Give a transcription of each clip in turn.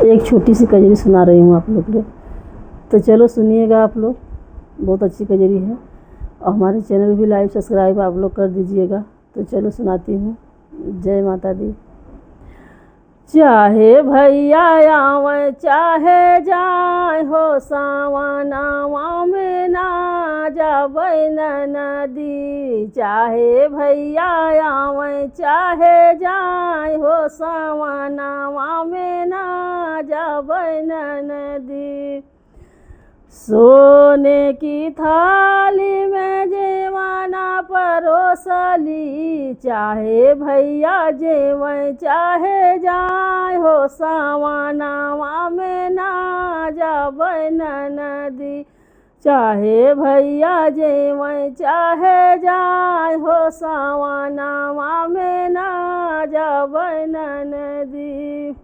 एक छोटी सी कजरी सुना रही हूँ आप लोग को। तो चलो सुनिएगा आप लोग, बहुत अच्छी कजरी है। और हमारे चैनल भी लाइक सब्सक्राइब आप लोग कर दीजिएगा। तो चलो सुनाती हूँ। जय माता दी। चाहे भैया आवे चाहे जाए हो, सावनवा में ना जाबै नदी। चाहे भैया आवे चाहे जाए हो, सावनवा में ना जाबै नदी। सोने की थाली में जेवाना परोसली, चाहे भैया जेवै चाहे जाए हो, सावनवा में ना जाबै नदी। चाहे भैया जेवै चाहे जाए हो, सावनवा में ना जाबै नदी।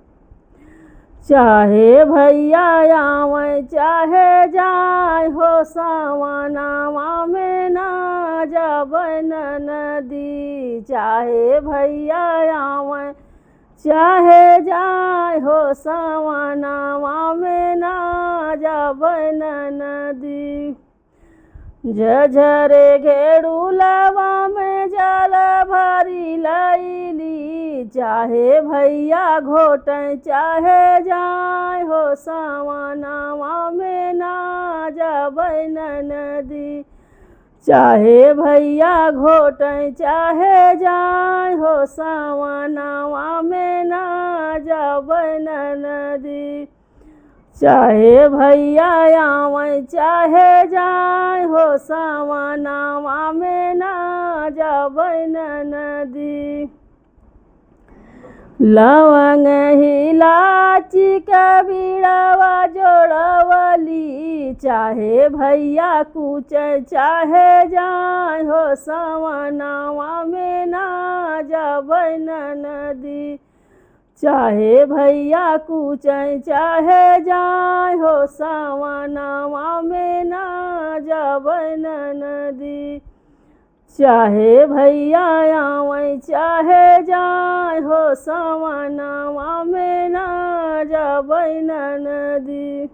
चाहे भैया आवे चाहे जाए हो, सावनवा में ना जाबै नदी। चाहे भैया आवे चाहे जाए हो, सावनवा में ना जाबै नदी। झझरे घेड़ुलवा में जल भरी लैली, चाहे भैया घोटै चाहे जाए हो, सावनवा में ना जाबै नदी। चाहे भैया घोटै चाहे जाए हो, सावनवा में ना जाबै नदी। चाहे भैया आवे चाहे जाए हो, सावनवा में ना जाबै नदी। लवंग इलायची का बीड़वा जोड़वली, चाहे भैया कूचै चाहे जाए हो, सावनवा में ना जाबै नदी। चाहे भैया कूचै चाहे जाए हो, सावनवा में ना जाबै नदी। चाहे भैया आवे चाहे जाए हो, सावनवा में ना जाबै नदी।